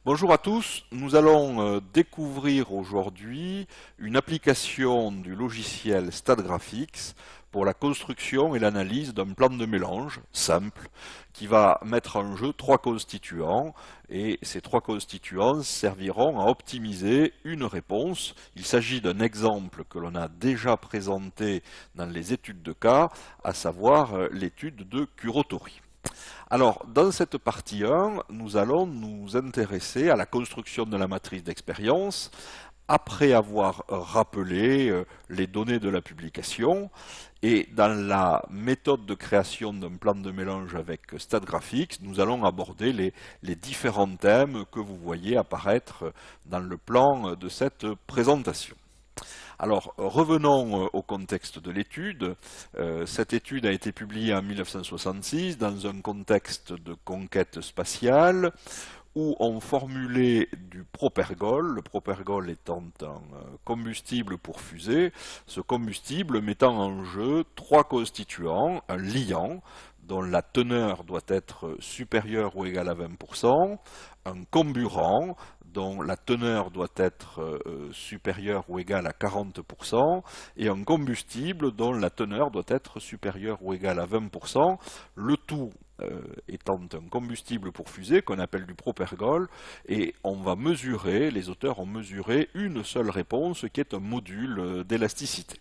Bonjour à tous, nous allons découvrir aujourd'hui une application du logiciel StatGraphics pour la construction et l'analyse d'un plan de mélange simple qui va mettre en jeu trois constituants et ces trois constituants serviront à optimiser une réponse. Il s'agit d'un exemple que l'on a déjà présenté dans les études de cas, à savoir l'étude de Kurotori. Alors, dans cette partie 1, nous allons nous intéresser à la construction de la matrice d'expérience après avoir rappelé les données de la publication. Et dans la méthode de création d'un plan de mélange avec StatGraphics, nous allons aborder les différents thèmes que vous voyez apparaître dans le plan de cette présentation. Alors, revenons au contexte de l'étude. Cette étude a été publiée en 1966 dans un contexte de conquête spatiale où on formulait du propergol, le propergol étant un combustible pour fusée, ce combustible mettant en jeu trois constituants, un liant, dont la teneur doit être supérieure ou égale à 20%, un comburant, dont la teneur doit être supérieure ou égale à 40%, et un combustible dont la teneur doit être supérieure ou égale à 20%, le tout étant un combustible pour fusée qu'on appelle du propergol, et on va mesurer, les auteurs ont mesuré une seule réponse qui est un module d'élasticité.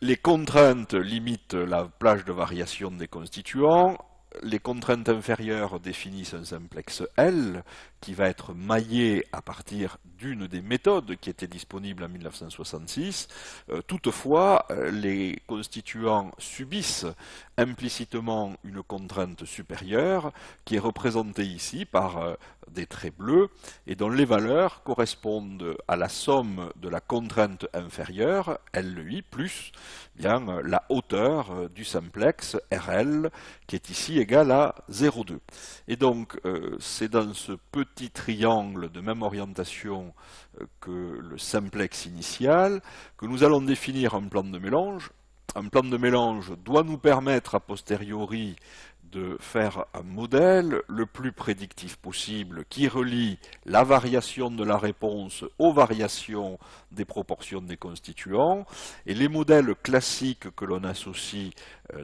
Les contraintes limitent la plage de variation des constituants. Les contraintes inférieures définissent un simplex L qui va être maillé à partir d'une des méthodes qui était disponible en 1966. Toutefois, les constituants subissent implicitement une contrainte supérieure qui est représentée ici par des traits bleus et dont les valeurs correspondent à la somme de la contrainte inférieure, LI, plus bien la hauteur du simplex RL qui est ici égale à 0,2. Et donc c'est dans ce petit triangle de même orientation que le simplex initial que nous allons définir un plan de mélange. Un plan de mélange doit nous permettre a posteriori de faire un modèle le plus prédictif possible qui relie la variation de la réponse aux variations des proportions des constituants. Et les modèles classiques que l'on associe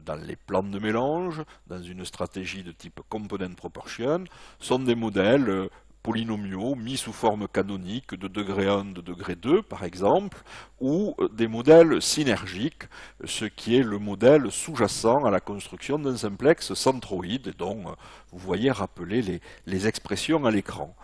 dans les plans de mélange, dans une stratégie de type component proportion, sont des modèles polynomiaux mis sous forme canonique de degré 1, de degré 2 par exemple, ou des modèles synergiques, ce qui est le modèle sous-jacent à la construction d'un simplex centroïde, dont vous voyez rappeler les expressions à l'écran.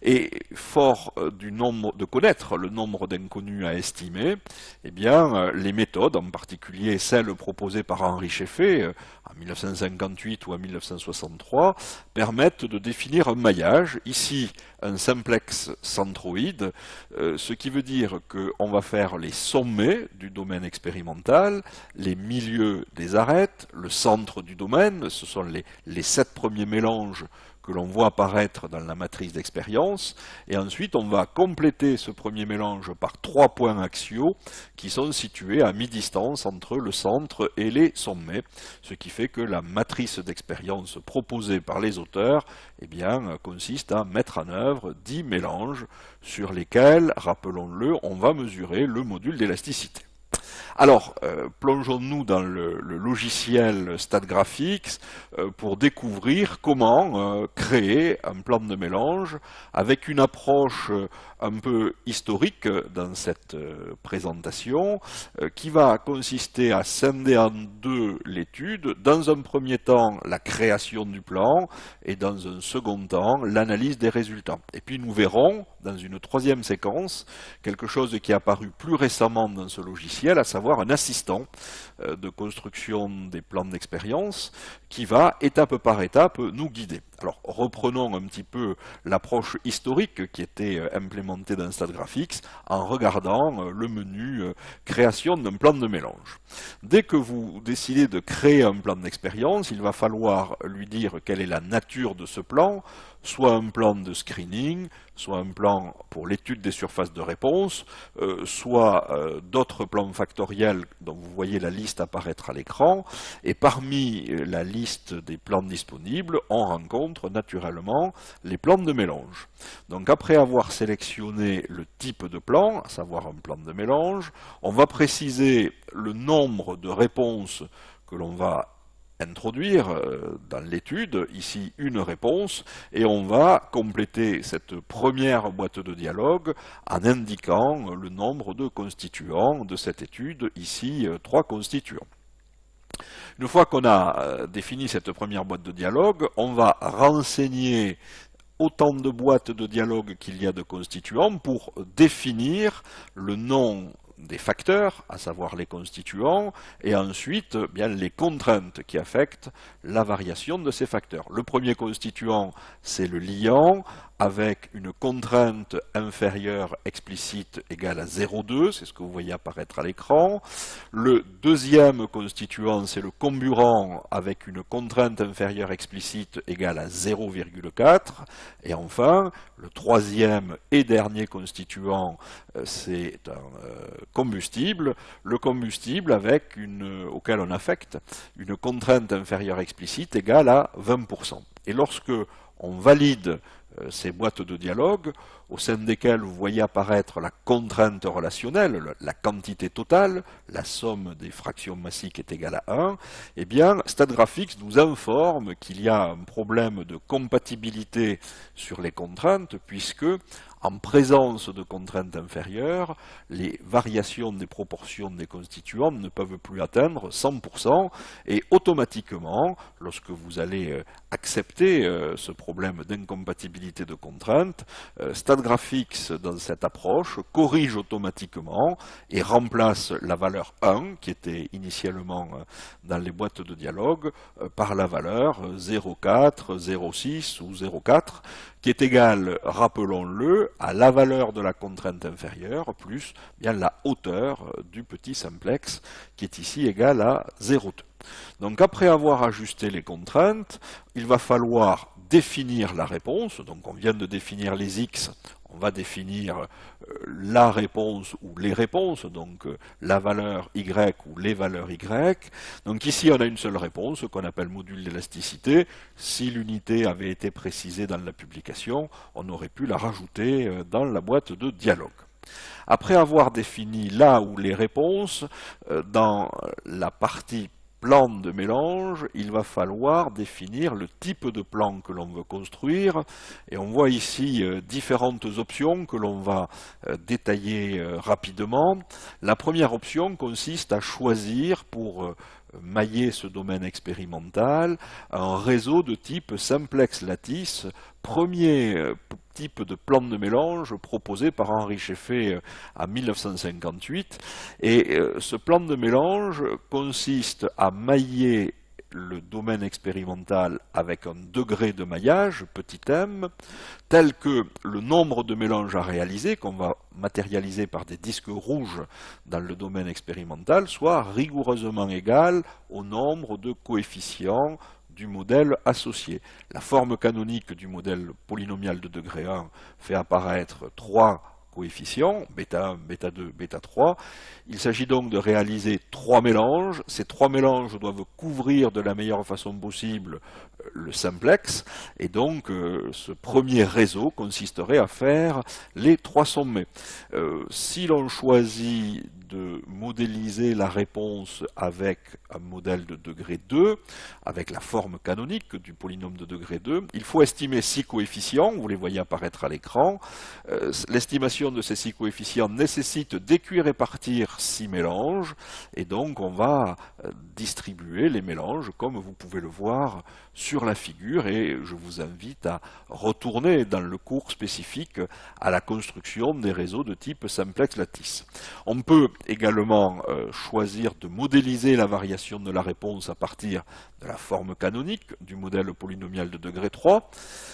Et fort de connaître le nombre d'inconnus à estimer, eh bien, les méthodes, en particulier celles proposées par Henri Scheffé en 1958 ou en 1963, permettent de définir un maillage, ici un simplex centroïde, ce qui veut dire qu'on va faire les sommets du domaine expérimental, les milieux des arêtes, le centre du domaine, ce sont les 7 premiers mélanges que l'on voit apparaître dans la matrice d'expérience, et ensuite on va compléter ce premier mélange par 3 points axiaux qui sont situés à mi-distance entre le centre et les sommets, ce qui fait que la matrice d'expérience proposée par les auteurs eh bien, consiste à mettre en œuvre 10 mélanges sur lesquels, rappelons-le, on va mesurer le module d'élasticité. Alors, plongeons-nous dans le logiciel StatGraphics pour découvrir comment créer un plan de mélange avec une approche un peu historique dans cette présentation qui va consister à scinder en deux l'étude. Dans un premier temps, la création du plan et dans un second temps, l'analyse des résultats. Et puis nous verrons, dans une troisième séquence, quelque chose qui est apparu plus récemment dans ce logiciel, à savoir un assistant de construction des plans d'expérience qui va, étape par étape, nous guider. Alors, reprenons un petit peu l'approche historique qui était implémentée dans StatGraphics en regardant le menu création d'un plan de mélange. Dès que vous décidez de créer un plan d'expérience, il va falloir lui dire quelle est la nature de ce plan, soit un plan de screening, soit un plan pour l'étude des surfaces de réponse, soit d'autres plans factoriels dont vous voyez la liste apparaître à l'écran, et parmi la liste des plans disponibles, on rencontre montre naturellement les plans de mélange. Donc après avoir sélectionné le type de plan, à savoir un plan de mélange, on va préciser le nombre de réponses que l'on va introduire dans l'étude, ici une réponse, et on va compléter cette première boîte de dialogue en indiquant le nombre de constituants de cette étude, ici 3 constituants. Une fois qu'on a défini cette première boîte de dialogue, on va renseigner autant de boîtes de dialogue qu'il y a de constituants pour définir le nom des facteurs, à savoir les constituants, et ensuite bien les contraintes qui affectent la variation de ces facteurs. Le premier constituant, c'est le liant, avec une contrainte inférieure explicite égale à 0,2, c'est ce que vous voyez apparaître à l'écran. Le deuxième constituant, c'est le comburant, avec une contrainte inférieure explicite égale à 0,4. Et enfin, le troisième et dernier constituant, c'est un combustible. Le combustible auquel on affecte une contrainte inférieure explicite égale à 20%. Et lorsque on valide ces boîtes de dialogue, au sein desquelles vous voyez apparaître la contrainte relationnelle, la quantité totale, la somme des fractions massiques est égale à 1, eh bien, StatGraphics nous informe qu'il y a un problème de compatibilité sur les contraintes, puisque, en présence de contraintes inférieures, les variations des proportions des constituants ne peuvent plus atteindre 100%, et automatiquement, lorsque vous allez accepter ce problème d'incompatibilité de contraintes, StatGraphics, dans cette approche, corrige automatiquement et remplace la valeur 1, qui était initialement dans les boîtes de dialogue, par la valeur 0,4, 0,6 ou 0,4, qui est égale, rappelons-le, à la valeur de la contrainte inférieure plus bien la hauteur du petit simplex, qui est ici égale à 0,2. Donc après avoir ajusté les contraintes, il va falloir définir la réponse. Donc on vient de définir les x, on va définir la réponse ou les réponses, donc la valeur y ou les valeurs y. Donc ici on a une seule réponse qu'on appelle module d'élasticité. Si l'unité avait été précisée dans la publication, on aurait pu la rajouter dans la boîte de dialogue. Après avoir défini là où les réponses, dans la partie plan de mélange, il va falloir définir le type de plan que l'on veut construire, et on voit ici différentes options que l'on va détailler rapidement. La première option consiste à choisir pour mailler ce domaine expérimental un réseau de type simplex lattice, premier type de plan de mélange proposé par Henri Scheffé en 1958. Et ce plan de mélange consiste à mailler le domaine expérimental avec un degré de maillage, petit m, tel que le nombre de mélanges à réaliser, qu'on va matérialiser par des disques rouges dans le domaine expérimental, soit rigoureusement égal au nombre de coefficients du modèle associé. La forme canonique du modèle polynomial de degré 1 fait apparaître 3 coefficients, bêta 1, bêta 2, bêta 3. Il s'agit donc de réaliser 3 mélanges. Ces 3 mélanges doivent couvrir de la meilleure façon possible le simplex, et donc ce premier réseau consisterait à faire les 3 sommets. Si l'on choisit de modéliser la réponse avec un modèle de degré 2, avec la forme canonique du polynôme de degré 2, il faut estimer 6 coefficients, vous les voyez apparaître à l'écran. L'estimation de ces 6 coefficients nécessite d'équirépartir 6 mélanges, et donc on va distribuer les mélanges comme vous pouvez le voir sur la figure, et je vous invite à retourner dans le cours spécifique à la construction des réseaux de type simplex lattice. On peut également choisir de modéliser la variation de la réponse à partir de la forme canonique du modèle polynomial de degré 3.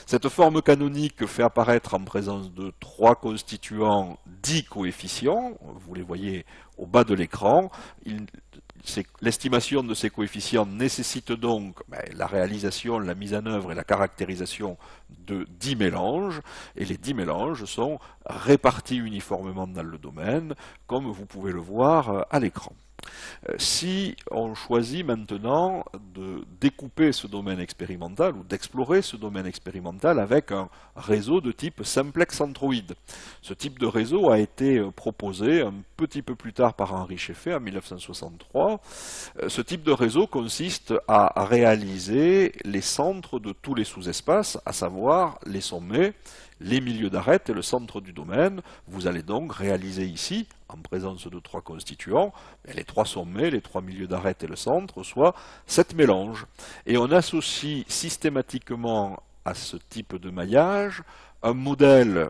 Cette forme canonique fait apparaître en présence de 3 constituants 10 coefficients, vous les voyez au bas de l'écran. l'estimation de ces coefficients nécessite donc la réalisation, la mise en œuvre et la caractérisation de 10 mélanges, et les 10 mélanges sont répartis uniformément dans le domaine, comme vous pouvez le voir à l'écran. Si on choisit maintenant de découper ce domaine expérimental ou d'explorer ce domaine expérimental avec un réseau de type simplex centroïde, ce type de réseau a été proposé un petit peu plus tard par Henri Scheffé en 1963. Ce type de réseau consiste à réaliser les centres de tous les sous-espaces, à savoir les sommets, les milieux d'arête et le centre du domaine. Vous allez donc réaliser ici, en présence de 3 constituants, les 3 sommets, les 3 milieux d'arête et le centre, soit 7 mélanges. Et on associe systématiquement à ce type de maillage un modèle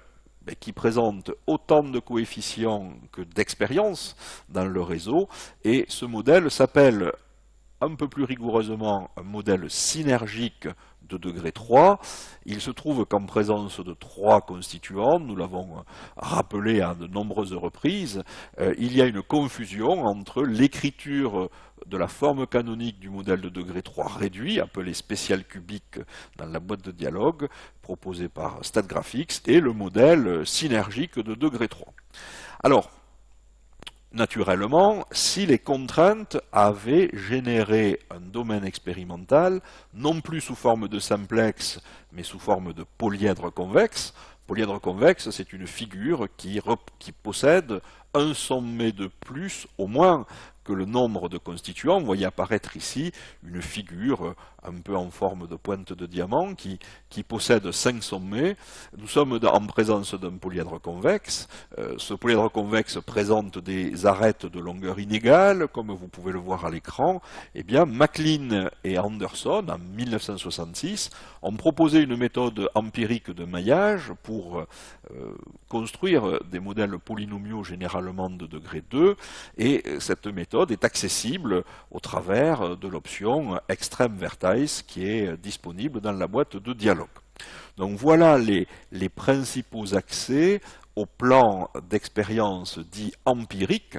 qui présente autant de coefficients que d'expérience dans le réseau, et ce modèle s'appelle un peu plus rigoureusement un modèle synergique de degré 3. Il se trouve qu'en présence de 3 constituants, nous l'avons rappelé à de nombreuses reprises, il y a une confusion entre l'écriture de la forme canonique du modèle de degré 3 réduit, appelé spécial cubique dans la boîte de dialogue proposée par StatGraphics, et le modèle synergique de degré 3. Alors, naturellement, si les contraintes avaient généré un domaine expérimental, non plus sous forme de simplex, mais sous forme de polyèdre convexe. Polyèdre convexe, c'est une figure qui possède un sommet de plus, au moins, que le nombre de constituants. Vous voyez apparaître ici une figure un peu en forme de pointe de diamant qui possède 5 sommets. Nous sommes en présence d'un polyèdre convexe. Ce polyèdre convexe présente des arêtes de longueur inégale, comme vous pouvez le voir à l'écran. Eh bien, MacLean et Anderson, en 1966, ont proposé une méthode empirique de maillage pour construire des modèles polynomiaux généralement de degré 2, et cette méthode est accessible au travers de l'option Extreme Vertex qui est disponible dans la boîte de dialogue. Donc voilà les principaux accès au plan d'expérience dit empirique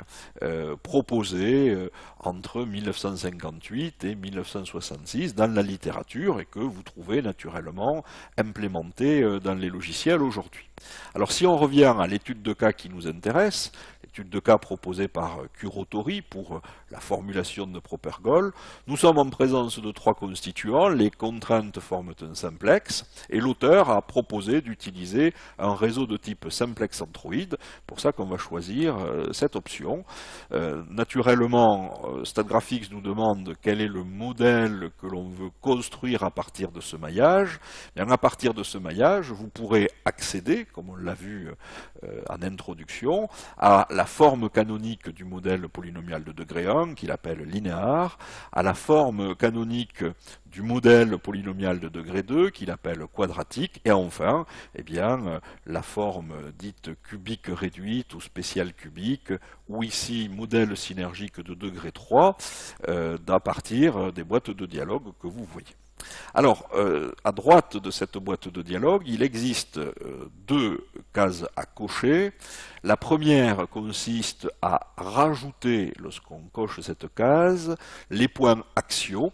proposé entre 1958 et 1966 dans la littérature et que vous trouvez naturellement implémenté dans les logiciels aujourd'hui. Alors si on revient à l'étude de cas qui nous intéresse, l'étude de cas proposée par Kurotori pour la formulation de Proper-Goal, nous sommes en présence de 3 constituants, les contraintes forment un simplex, et l'auteur a proposé d'utiliser un réseau de type simplex centroïde, pour ça qu'on va choisir cette option. Naturellement, StatGraphics nous demande quel est le modèle que l'on veut construire à partir de ce maillage. Bien, à partir de ce maillage, vous pourrez accéder, comme on l'a vu en introduction, à la forme canonique du modèle polynomial de degré 1, qu'il appelle linéaire, à la forme canonique du modèle polynomial de degré 2, qu'il appelle quadratique, et enfin, eh bien, la forme dite cubique réduite ou spéciale cubique, ou ici modèle synergique de degré 3, à partir des boîtes de dialogue que vous voyez. Alors, à droite de cette boîte de dialogue, il existe 2 cases à cocher. La première consiste à rajouter, lorsqu'on coche cette case, les points axiaux.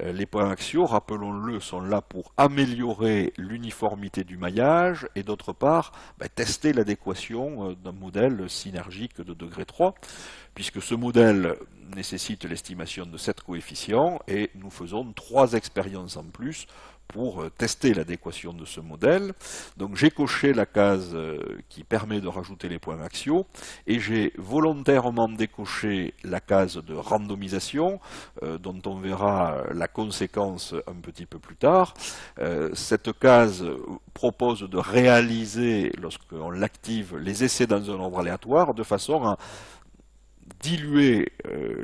Les points axiaux, rappelons-le, sont là pour améliorer l'uniformité du maillage et d'autre part, tester l'adéquation d'un modèle synergique de degré 3, puisque ce modèle nécessite l'estimation de 7 coefficients et nous faisons 3 expériences en plus pour tester l'adéquation de ce modèle. Donc j'ai coché la case qui permet de rajouter les points axiaux et j'ai volontairement décoché la case de randomisation dont on verra la conséquence un petit peu plus tard. Cette case propose de réaliser, lorsqu'on l'active, les essais dans un ordre aléatoire de façon à diluer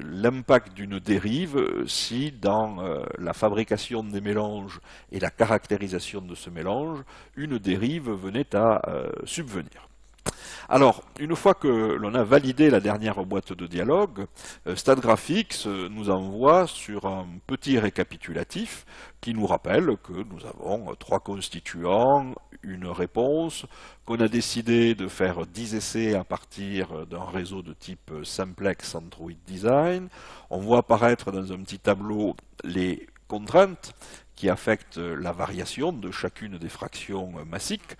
l'impact d'une dérive si dans la fabrication des mélanges et la caractérisation de ce mélange, une dérive venait à subvenir. Alors, une fois que l'on a validé la dernière boîte de dialogue, StatGraphics nous envoie sur un petit récapitulatif qui nous rappelle que nous avons 3 constituants, une réponse, qu'on a décidé de faire 10 essais à partir d'un réseau de type Simplex Android Design. On voit apparaître dans un petit tableau les contraintes qui affectent la variation de chacune des fractions massiques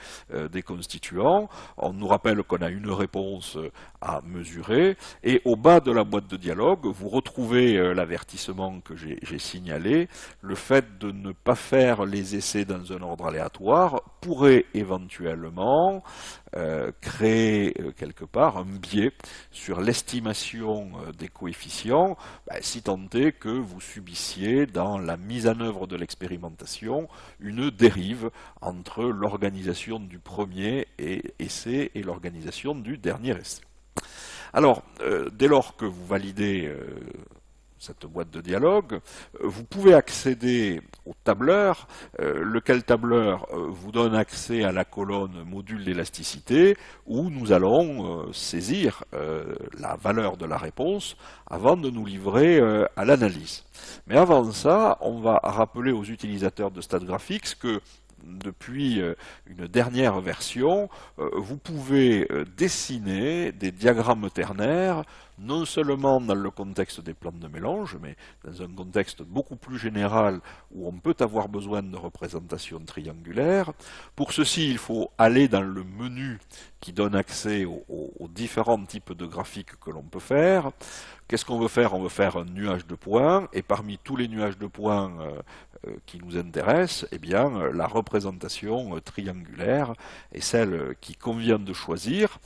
des constituants. On nous rappelle qu'on a une réponse à mesurer, et au bas de la boîte de dialogue, vous retrouvez l'avertissement que j'ai signalé. Le fait de ne pas faire les essais dans un ordre aléatoire pourrait éventuellement créer quelque part un biais sur l'estimation des coefficients, si tant est que vous subissiez dans la mise en œuvre de l'expérimentation une dérive entre l'organisation du premier essai et l'organisation du dernier essai. Alors, dès lors que vous validez cette boîte de dialogue, vous pouvez accéder au tableur, lequel tableur vous donne accès à la colonne module d'élasticité, où nous allons saisir la valeur de la réponse avant de nous livrer à l'analyse. Mais avant ça, on va rappeler aux utilisateurs de StatGraphics que depuis une dernière version, vous pouvez dessiner des diagrammes ternaires, non seulement dans le contexte des plans de mélange, mais dans un contexte beaucoup plus général où on peut avoir besoin de représentations triangulaires. Pour ceci, il faut aller dans le menu qui donne accès aux différents types de graphiques que l'on peut faire. Qu'est-ce qu'on veut faire? On veut faire un nuage de points, et parmi tous les nuages de points qui nous intéressent, eh bien, la représentation triangulaire est celle qui convient de choisir,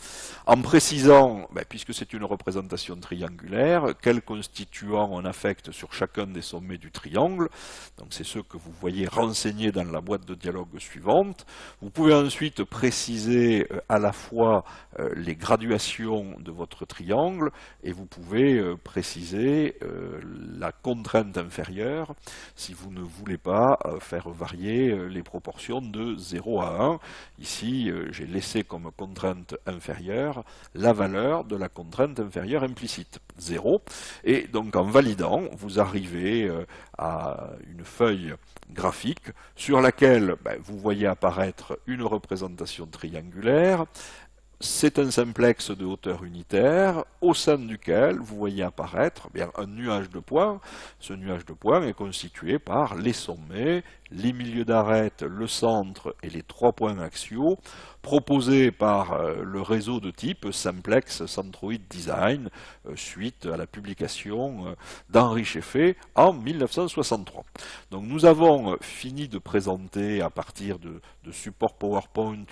en précisant, puisque c'est une représentation triangulaire, quels constituants on affecte sur chacun des sommets du triangle. Donc c'est ce que vous voyez renseigné dans la boîte de dialogue suivante. Vous pouvez ensuite préciser à la fois les graduations de votre triangle, et vous pouvez préciser la contrainte inférieure si vous ne voulez pas faire varier les proportions de 0 à 1. Ici, j'ai laissé comme contrainte inférieure la valeur de la contrainte inférieure implicite, 0. Et donc en validant, vous arrivez à une feuille graphique sur laquelle vous voyez apparaître une représentation triangulaire. C'est un simplex de hauteur unitaire, au sein duquel vous voyez apparaître un nuage de points. Ce nuage de points est constitué par les sommets, les milieux d'arête, le centre et les 3 points axiaux, proposés par le réseau de type Simplex Centroid Design, suite à la publication d'Henri Scheffé en 1963. Donc nous avons fini de présenter à partir de support PowerPoint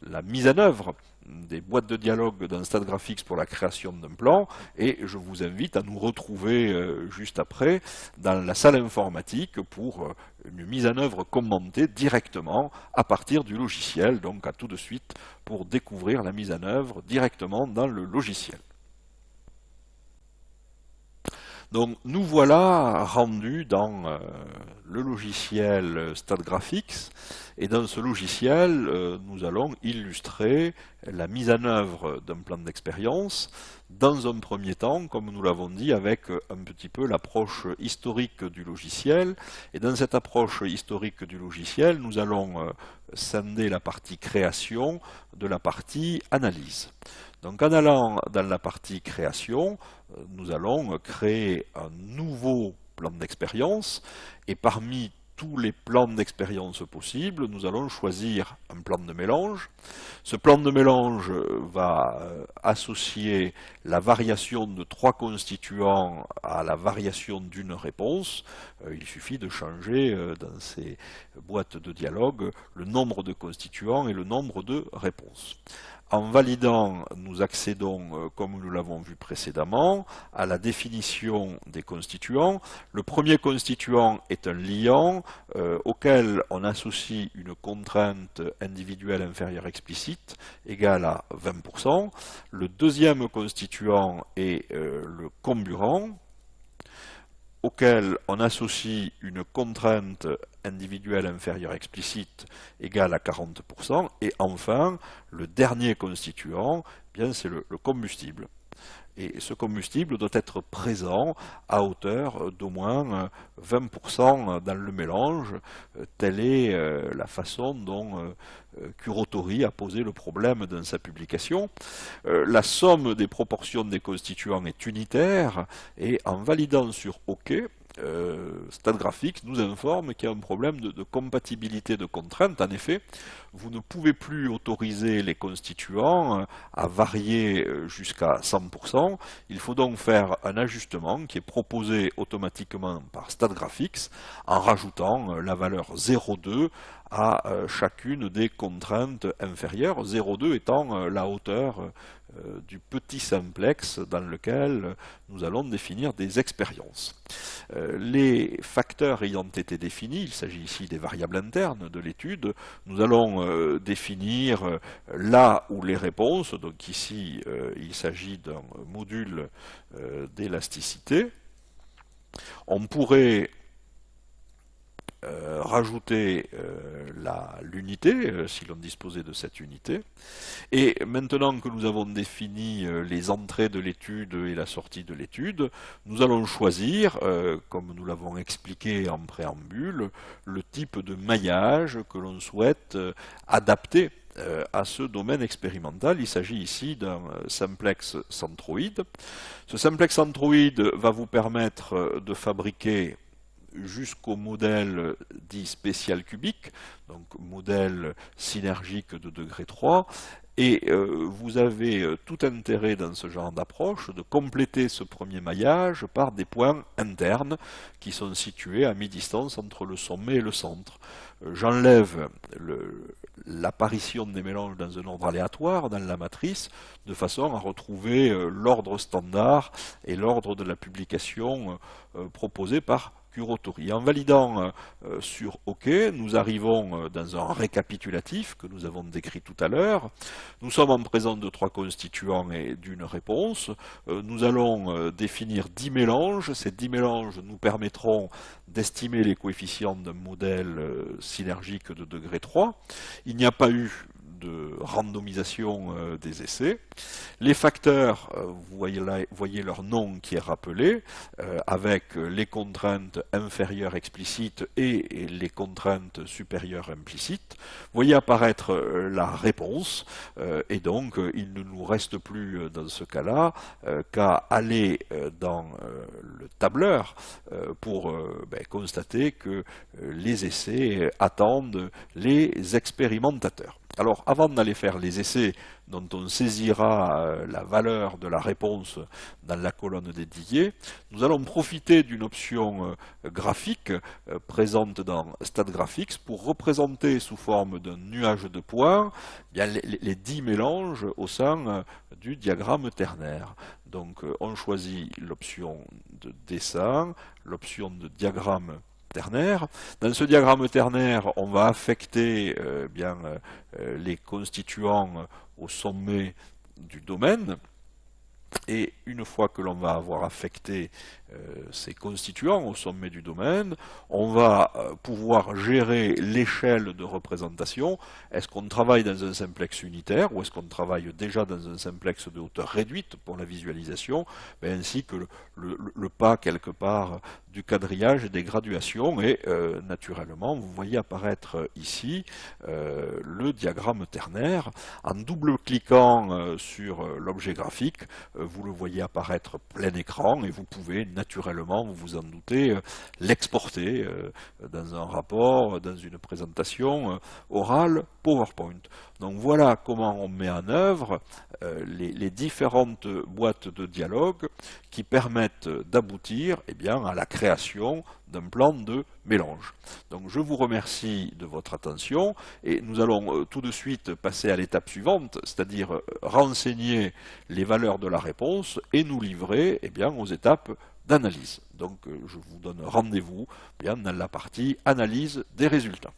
la mise en œuvre des boîtes de dialogue dans StatGraphics pour la création d'un plan, et je vous invite à nous retrouver juste après dans la salle informatique pour une mise en œuvre commentée directement à partir du logiciel. Donc à tout de suite pour découvrir la mise en œuvre directement dans le logiciel. Donc nous voilà rendus dans le logiciel StatGraphics, et dans ce logiciel nous allons illustrer la mise en œuvre d'un plan d'expérience, dans un premier temps, comme nous l'avons dit, avec un petit peu l'approche historique du logiciel. Et dans cette approche historique du logiciel, nous allons scinder la partie création de la partie analyse. Donc en allant dans la partie création, nous allons créer un nouveau plan d'expérience, et parmi tous les plans d'expérience possibles, nous allons choisir un plan de mélange. Ce plan de mélange va associer la variation de 3 constituants à la variation d'une réponse. Il suffit de changer dans ces boîtes de dialogue le nombre de constituants et le nombre de réponses. En validant, nous accédons, comme nous l'avons vu précédemment, à la définition des constituants. Le premier constituant est un liant auquel on associe une contrainte individuelle inférieure explicite égale à 20%. Le deuxième constituant est le comburant, auquel on associe une contrainte individuelle inférieure explicite égale à 40%, et enfin, le dernier constituant, c'est le combustible. Et ce combustible doit être présent à hauteur d'au moins 20% dans le mélange. Telle est la façon dont Kurotori a posé le problème dans sa publication. La somme des proportions des constituants est unitaire et en validant sur OK, StatGraphics nous informe qu'il y a un problème de compatibilité de contraintes. En effet, vous ne pouvez plus autoriser les constituants à varier jusqu'à 100%. Il faut donc faire un ajustement qui est proposé automatiquement par StatGraphics en rajoutant la valeur 0,2 à chacune des contraintes inférieures, 0,2 étant la hauteur du petit simplex dans lequel nous allons définir des expériences. Les facteurs ayant été définis, il s'agit ici des variables internes de l'étude, nous allons définir là où les réponses, donc ici il s'agit d'un module d'élasticité. On pourrait rajouter l'unité, si l'on disposait de cette unité. Et maintenant que nous avons défini les entrées de l'étude et la sortie de l'étude, nous allons choisir, comme nous l'avons expliqué en préambule, le type de maillage que l'on souhaite adapter à ce domaine expérimental. Il s'agit ici d'un simplex centroïde. Ce simplex centroïde va vous permettre de fabriquer jusqu'au modèle dit spécial cubique, donc modèle synergique de degré 3, et vous avez tout intérêt dans ce genre d'approche de compléter ce premier maillage par des points internes qui sont situés à mi-distance entre le sommet et le centre. J'enlève l'apparition des mélanges dans un ordre aléatoire dans la matrice de façon à retrouver l'ordre standard et l'ordre de la publication proposé par Kurotori. En validant sur OK, nous arrivons dans un récapitulatif que nous avons décrit tout à l'heure. Nous sommes en présence de 3 constituants et d'une réponse. Nous allons définir 10 mélanges. Ces 10 mélanges nous permettront d'estimer les coefficients d'un modèle synergique de degré 3. Il n'y a pas eu de randomisation des essais. Les facteurs, vous voyez leur nom qui est rappelé, avec les contraintes inférieures explicites et les contraintes supérieures implicites. Vous voyez apparaître la réponse, et donc il ne nous reste plus dans ce cas-là qu'à aller dans le tableur pour constater que les essais attendent les expérimentateurs. Alors, avant d'aller faire les essais dont on saisira la valeur de la réponse dans la colonne dédiée, nous allons profiter d'une option graphique présente dans StatGraphics pour représenter sous forme d'un nuage de points les 10 mélanges au sein du diagramme ternaire. Donc, on choisit l'option de dessin, l'option de diagramme ternaire. Dans ce diagramme ternaire, on va affecter les constituants au sommet du domaine. Et une fois que l'on va avoir affecté ces constituants au sommet du domaine, on va pouvoir gérer l'échelle de représentation. Est-ce qu'on travaille dans un simplex unitaire ou est-ce qu'on travaille déjà dans un simplex de hauteur réduite pour la visualisation, ainsi que le pas quelque part du quadrillage et des graduations. Et naturellement, vous voyez apparaître ici le diagramme ternaire. En double-cliquant sur l'objet graphique, vous le voyez apparaître plein écran et vous pouvez naturellement, vous vous en doutez, l'exporter dans un rapport, dans une présentation orale PowerPoint. Donc voilà comment on met en œuvre les différentes boîtes de dialogue qui permettent d'aboutir à la création d'un plan de mélange. Donc je vous remercie de votre attention et nous allons tout de suite passer à l'étape suivante, c'est-à-dire renseigner les valeurs de la réponse et nous livrer aux étapes d'analyse. Donc je vous donne rendez-vous dans la partie analyse des résultats.